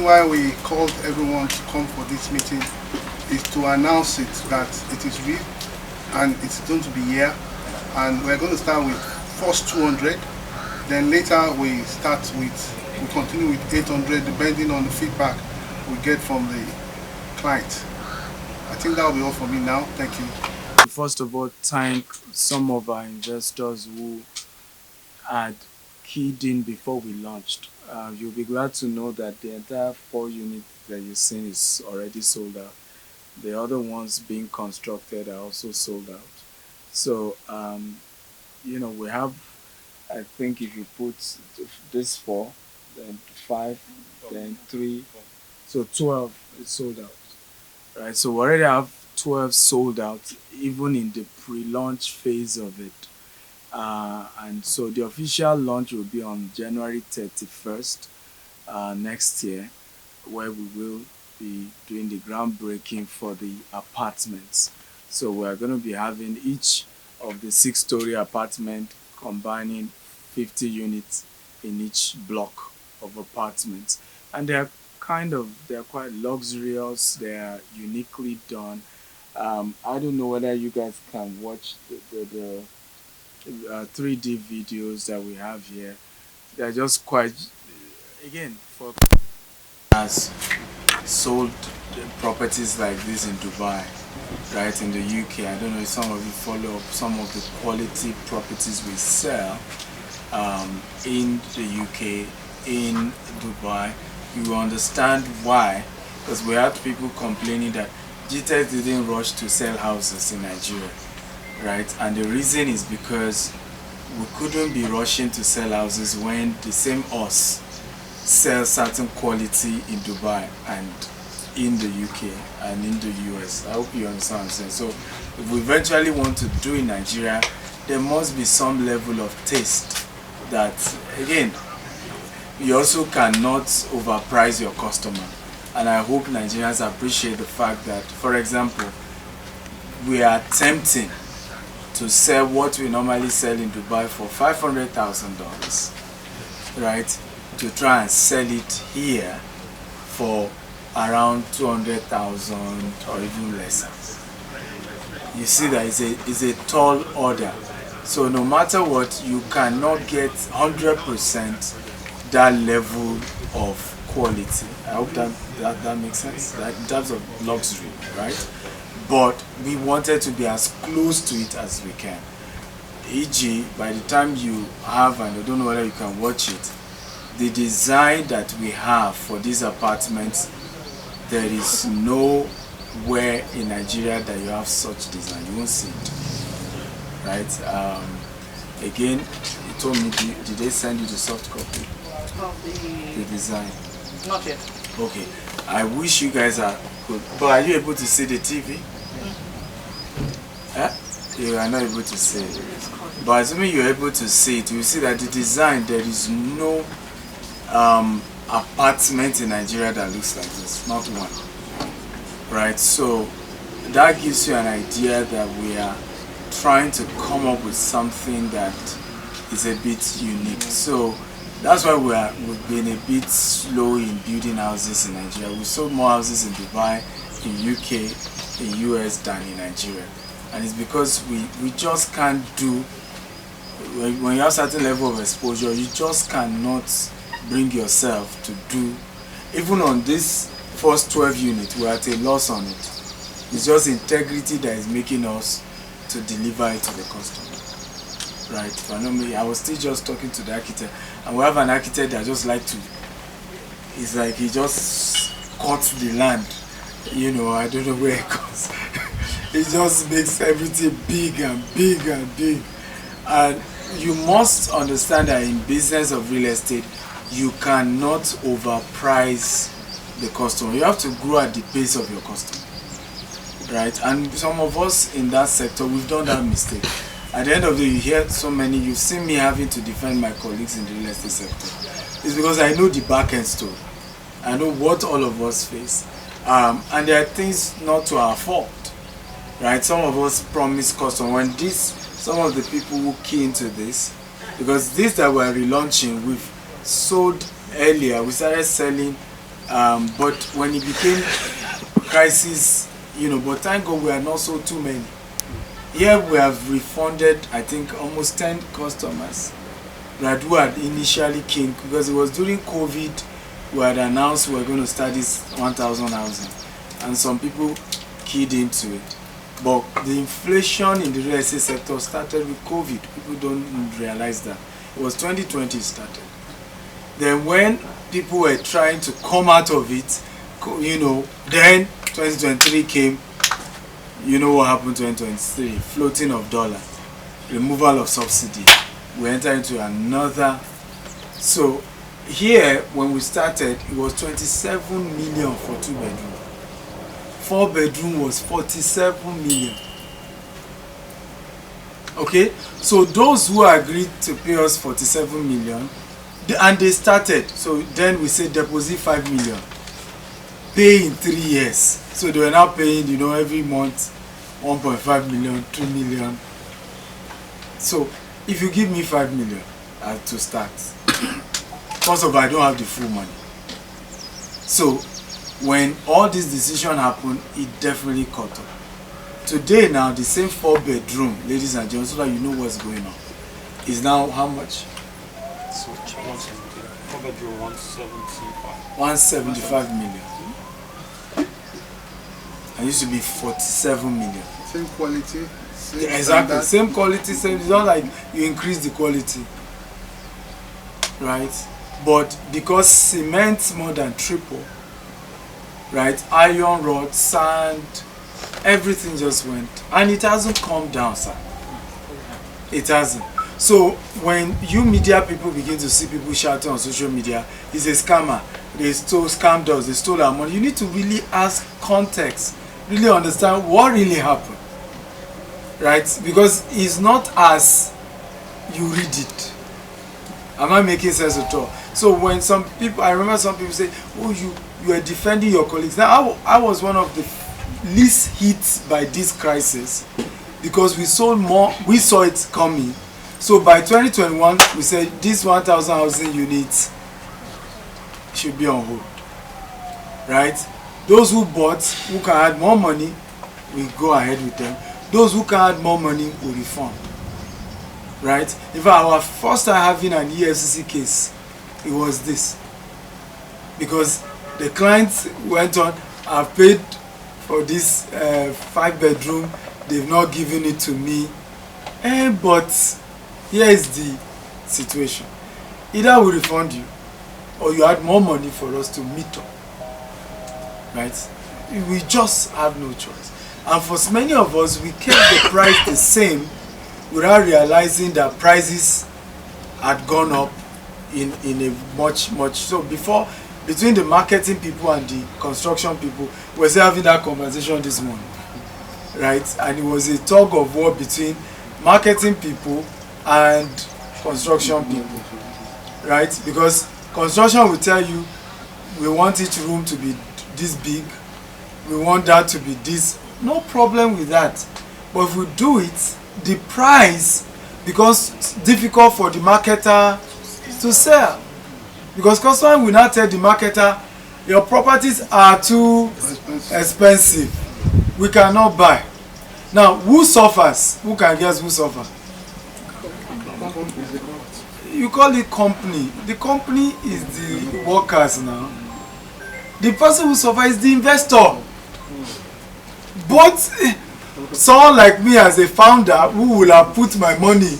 why we called everyone to come for this meeting is to announce it that it is real and it's going to be here. And we're going to start with first 200. Then later we continue with 800 depending on the feedback we get from the client. I think that will be all for me now. Thank you. First of all, thank some of our investors who had keyed in before we launched. You'll be glad to know that the entire 4 units that you've seen is already sold out. The other ones being constructed are also sold out. So, we have, I think if you put this 4, then 5, then 3, so 12 is sold out, right? So we already have 12 sold out, even in the pre-launch phase of it. And so the official launch will be on January 31st next year, where we will be doing the groundbreaking for the apartments. So we're going to be having each of the 6-story apartment combining 50 units in each block of apartments. And they're quite luxurious, they're uniquely done. I don't know whether you guys can watch the 3D videos that we have here. They're just quite, again, for has sold properties like this in Dubai, right, in the UK. I don't know if some of you follow up some of the quality properties we sell in the UK, in Dubai. You understand why, because we had people complaining that Gtext didn't rush to sell houses in Nigeria, right? And the reason is because we couldn't be rushing to sell houses when the same us sell certain quality in Dubai and in the UK and in the US. I hope you understand what I'm saying. So if we eventually want to do in Nigeria, there must be some level of taste that, again, you also cannot overprice your customer. And I hope Nigerians appreciate the fact that, for example, we are attempting to sell what we normally sell in Dubai for $500,000, right, to try and sell it here for around 200,000 or even less. You see that it's a tall order. So no matter what, you cannot get 100% that level of quality. I hope that makes sense, that in terms of luxury, right? But we wanted to be as close to it as we can. E.g., by the time you have, and I don't know whether you can watch it, the design that we have for these apartments, there is nowhere in Nigeria that you have such design. You won't see it, right? Again, you told me, did they send you the soft copy of the design? Not yet. Okay, I wish you guys could, but are you able to see the TV? You are not able to see it. But assuming you're able to see it, you see that the design, there is no apartment in Nigeria that looks like this, not one, right? So that gives you an idea that we are trying to come up with something that is a bit unique. So that's why we've been a bit slow in building houses in Nigeria. We sold more houses in Dubai, in UK, in US than in Nigeria. And it's because we just can't do, when you have certain level of exposure, you just cannot bring yourself to do, even on this first 12 units, we're at a loss on it. It's just integrity that is making us to deliver it to the customer, right? But no, I was still just talking to the architect, and we have an architect that just like to, it's like he just cuts the land, I don't know where it goes. It just makes everything big and big and big. And you must understand that in business of real estate, you cannot overprice the customer. You have to grow at the pace of your customer, right? And some of us in that sector, we've done that mistake. At the end of the day, you hear so many, you've seen me having to defend my colleagues in the real estate sector. It's because I know the back end story. I know what all of us face. And there are things not to our fault, right? Some of us promise customers, when some of the people who key into this, because this that we're relaunching, we've sold earlier, we started selling But when it became crisis, but thank God we are not so too many. Here we have refunded, I think, almost 10 customers that who had initially came, because it was during COVID we had announced we were going to start this 1,000 housing, and some people keyed into it. But the inflation in the real estate sector started with COVID. People don't realize that. It was 2020 it started. Then when people were trying to come out of it, then 2023 came. You know what happened 2023? Floating of dollar, removal of subsidy. We entered into another. So here, when we started, it was 27 million for 2-bedroom. 4-bedroom was 47 million. Okay, so those who agreed to pay us 47 million, and they started, so then we say deposit 5 million, pay in 3 years. So they were now paying, every month 1.5 million, 2 million. So if you give me 5 million to start, first of all, I don't have the full money. So when all this decision happened, it definitely caught up. Today now, the same 4-bedroom, ladies and gentlemen, so that you know what's going on, is now how much? So 4-bedroom 175. 175 million. It used to be 47 million. Same quality, same Exactly, standard. same quality, same. It's not like you increase the quality, right? But because cement more than triple, right? Iron rod, sand, everything just went, and it hasn't come down, sir. It hasn't. So when you media people begin to see people shouting on social media, it's a scammer, they scammed us, they stole our money, you need to really ask context, really understand what really happened, right? Because it's not as you read it. Am I making sense at all? So when some people, I remember some people say, oh, you are defending your colleagues. Now I was one of the least hit by this crisis because we sold more, we saw it coming. So by 2021, we said this 1,000 housing units should be on hold, right? Those who bought, who can add more money, we go ahead with them. Those who can add more money, we refund, right? In fact, our first time having an EFCC case, it was this, because the clients went on, I've paid for this 5-bedroom, they've not given it to me, but here is the situation: either we refund you or you add more money for us to meet up, right? We just have no choice. And for many of us, we kept the price the same without realizing that prices had gone up in a much. So before, between the marketing people and the construction people, we were still having that conversation this morning, right? And it was a tug of war between marketing people and construction people, right? Because construction will tell you, we want each room to be this big, we want that to be this. No problem with that. But if we do it, the price becomes difficult for the marketer to sell, because customer will not tell the marketer, your properties are too expensive, we cannot buy. Now who suffers? Who can guess who suffers? You call it company. The company is the workers now. The person who suffers is the investor. But someone like me as a founder who will have put my money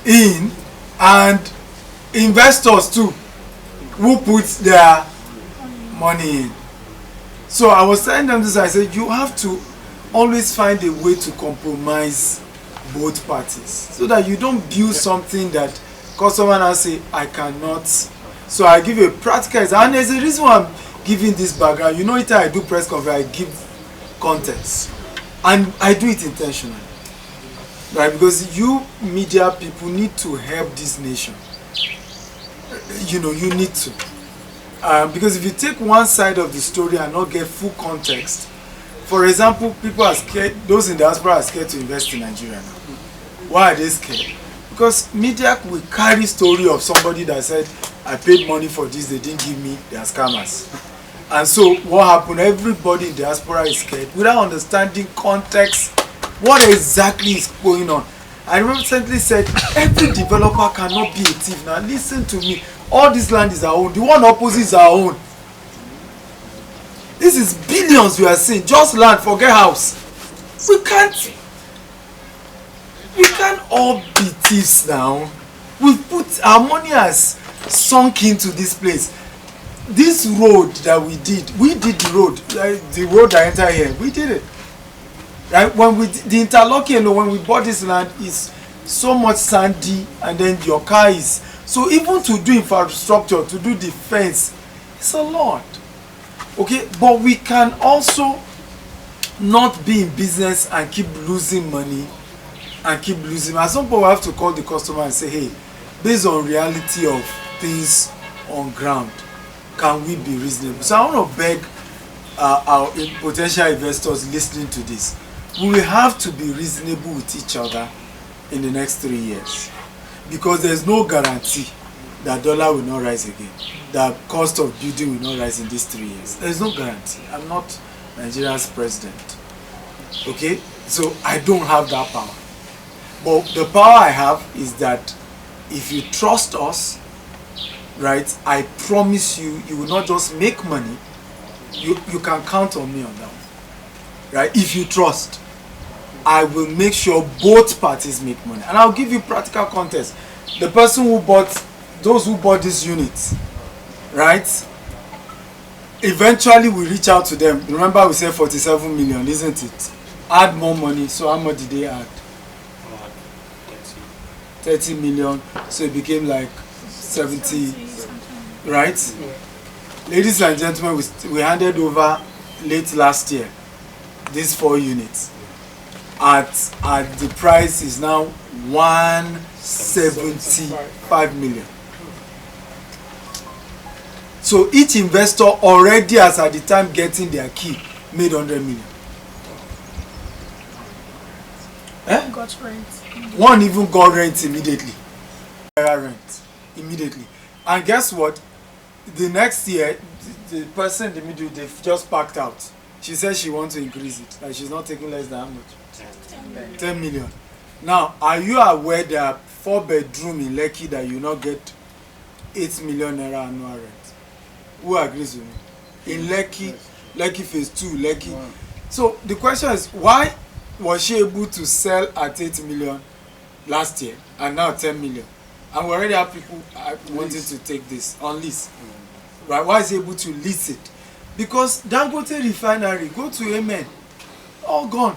in, and investors too who put their money in. So I was telling them this, I said you have to always find a way to compromise both parties, so that you don't build something that customer now say I cannot. So I give a practical example, and there's a reason why I'm giving this background. You know, it I do press conference, I give context, and I do it intentionally, right? Because you media people need to help this nation. You need to, because if you take one side of the story and not get full context, for example, people are scared, those in the diaspora are scared to invest in Nigeria now. Why are they scared? Because media will carry story of somebody that said, I paid money for this, they didn't give me, they are scammers. And so what happened? Everybody in diaspora is scared without understanding context, what exactly is going on. I recently said every developer cannot be a thief. Now listen to me. All this land is our own. The one opposite is our own. This is billions we are seeing. Just land, forget house. We can't all be thieves now. We've put our money has sunk into this place. This road that we did the road, the road that enter here, we did it. Right? When we the interlocking, when we bought this land is so much sandy, and then your car is so even to do infrastructure, to do the fence, it's a lot. Okay, but we can also not be in business and keep losing money and keep losing. At some point we have to call the customer and say, hey, based on reality of things on ground, can we be reasonable? So I want to beg our potential investors listening to this, we will have to be reasonable with each other in the next 3 years, because there's no guarantee that dollar will not rise again, that cost of building will not rise in these 3 years. There's no guarantee. I'm not Nigeria's president. Okay, so I don't have that power. But the power I have is that if you trust us, right, I promise you, you will not just make money. You can count on me on that one. Right? If you trust, I will make sure both parties make money. And I'll give you practical context. The person who bought, those who bought these units, right? Eventually we reach out to them. Remember we said 47 million, isn't it? Add more money. So how much did they add? 30 million. So it became like 70, right? Ladies and gentlemen, we handed over late last year these 4 units at the price is now 175 million. So each investor already has at the time getting their key made 100 million. Got rent. One even got rent immediately. Rent immediately. And guess what? The next year, the person in the middle, they've just packed out. She says she wants to increase it. Like she's not taking less than how much? 10 million. Now, are you aware there are 4 bedrooms in Lekki that you not get 8 million naira annual rent? Who agrees with me? In Lekki, Lekki phase 2, Lekki. So the question is, why was she able to sell at 8 million last year and now 10 million? And we already have people wanting to take this on lease. Right? Why is he able to lease it? Because Dangote refinery, go to Amen, all gone.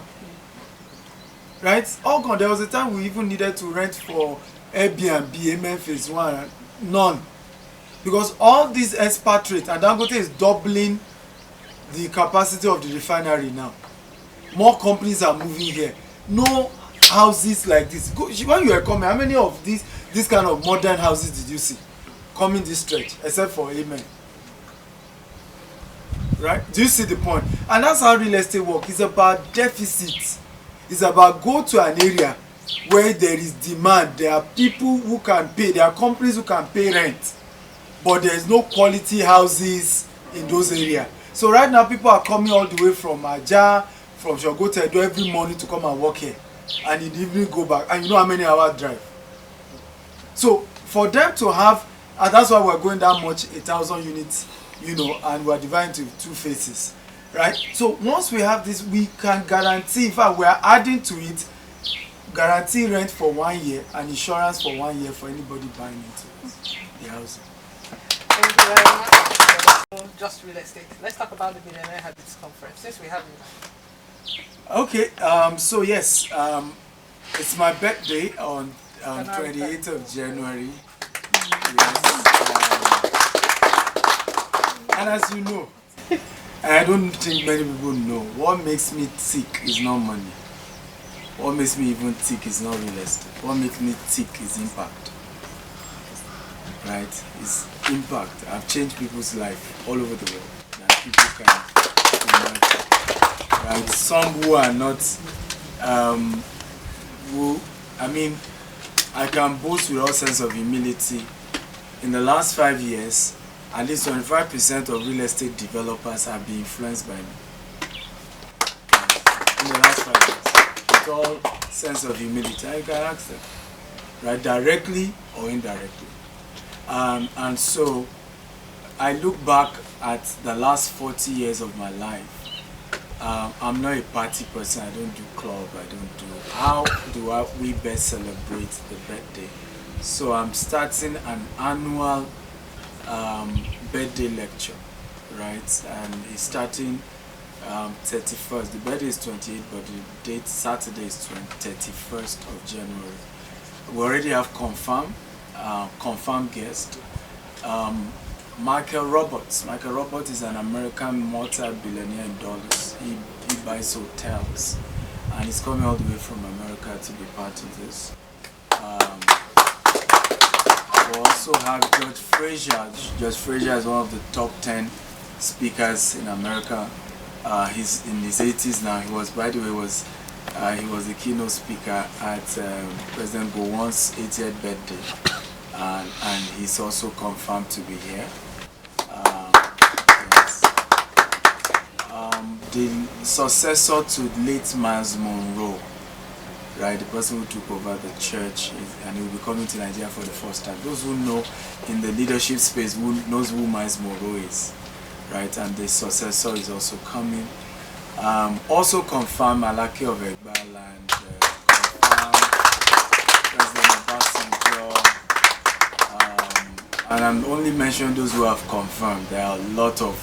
Right? All gone. There was a time we even needed to rent for Airbnb, Amen phase 1, none. Because all these expatriates, and Dangote is doubling the capacity of the refinery now. More companies are moving here. No houses like this. When you were coming, how many of this kind of modern houses did you see coming this stretch, except for Amen? Right? Do you see the point? And that's how real estate works. It's about deficit. It's about go to an area where there is demand. There are people who can pay. There are companies who can pay rent. But there is no quality houses in those areas. So right now people are coming all the way from Aja, from Shogotedo every morning to come and work here. And in the evening go back. And you know how many hours drive? So for them to have, and that's why we're going that much, 1,000 units, you know, and we're dividing to 2 phases, right? So once we have this, we can guarantee, in fact, we are adding to it, guarantee rent for 1 year and insurance for 1 year for anybody buying into the house. Thank you very much. Just real estate. Let's talk about the Millionaire Habits Conference, since we have you. Okay, so yes, it's my birthday on 28th of January. Yes, and as you know, I don't think many people know, what makes me tick is not money. What makes me even tick is not real estate. What makes me tick is impact. Right? It's impact. I've changed people's life all over the world. And people can imagine. Right? Some who are not, I can boast with all sense of humility. In the last 5 years, at least 25% of real estate developers have been influenced by me in the last 5 years. With all sense of humility, I can ask them, right, directly or indirectly. And so I look back at the last 40 years of my life. I'm not a party person. I don't do club. I don't do. How do we best celebrate the birthday? So I'm starting an annual birthday lecture, right? And it's starting 31st. The birthday is 28th, but the date Saturday is 31st of January. We already have confirmed guest. Michael Roberts. Michael Roberts is an American multi-billionaire in dollars. He buys hotels, and he's coming all the way from America to be part of this. We also have George Fraser. George Fraser is one of the top 10 speakers in America. He's in his 80s now. He was, by the way, he was the keynote speaker at President Gowon's 80th birthday, and he's also confirmed to be here. Yes. The successor to late Miles Monroe, right, the person who took over the church, and he will be coming to Nigeria for the first time. Those who know in the leadership space knows who Miles Monroe is, right, and the successor is also coming. Also confirm Alake of Egbal and confirm President Obasanjo, and I'm only mentioning those who have confirmed. There are a lot of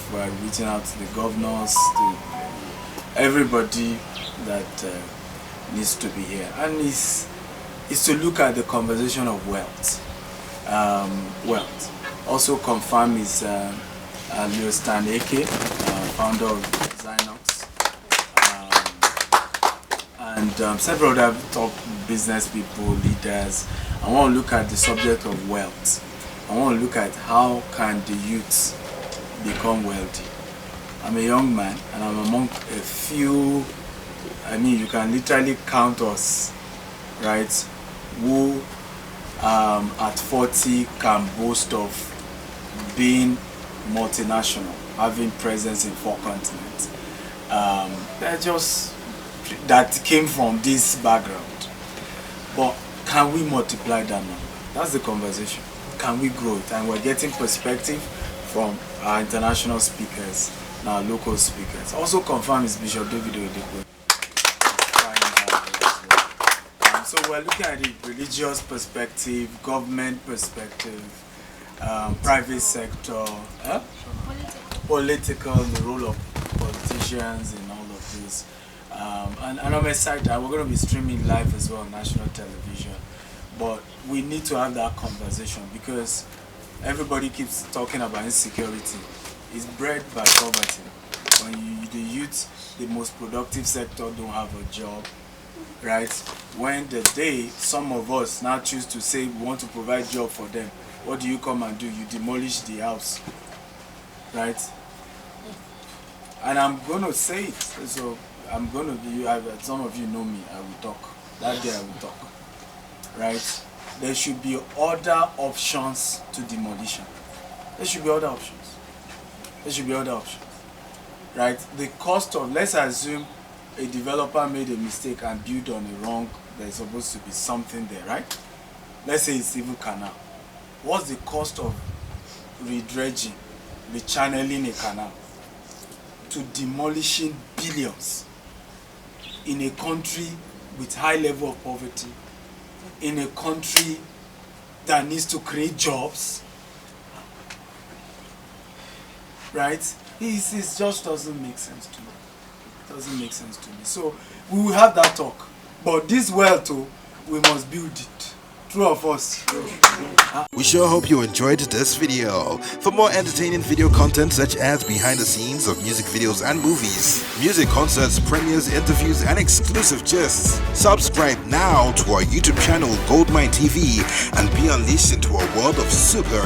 reaching out to the governors, to everybody that needs to be here, and is to look at the conversation of wealth. Also confirm is Leo Stanley, founder of Zynox, and several other top business people, leaders. I want to look at the subject of wealth. I want to look at how can the youth become wealthy. I'm a young man, and I'm among a few. I mean, you can literally count us, right, who at 40 can boast of being multinational, having presence in 4 continents. That came from this background. But can we multiply that number? That's the conversation. Can we grow it? And we're getting perspective from our international speakers and our local speakers. Also confirmed is Bishop David Oyedepo. So we're looking at the religious perspective, government perspective, private sector, political, the role of politicians in all of this. And I'm excited. We're going to be streaming live as well on national television. But we need to have that conversation because everybody keeps talking about insecurity. It's bred by poverty. When the youth, the most productive sector, don't have a job, right? When the day some of us now choose to say we want to provide job for them, what do you come and do? You demolish the house, right? And I'm going to say it. So I'm going to be, some of you know me, I will talk. That day I will talk, right? There should be other options to demolition. There should be other options. There should be other options, right? The cost of, let's assume a developer made a mistake and built on a wrong, there's supposed to be something there, right? Let's say it's even canal. What's the cost of redredging, rechanneling a canal to demolishing billions in a country with high level of poverty, in a country that needs to create jobs, right? It just doesn't make sense to me. It doesn't make sense to me. So we will have that talk. But this wealth, we must build it. True of us. We sure hope you enjoyed this video. For more entertaining video content such as behind the scenes of music videos and movies, music concerts, premieres, interviews, and exclusive gists, subscribe now to our YouTube channel Goldmine TV and be unleashed into a world of super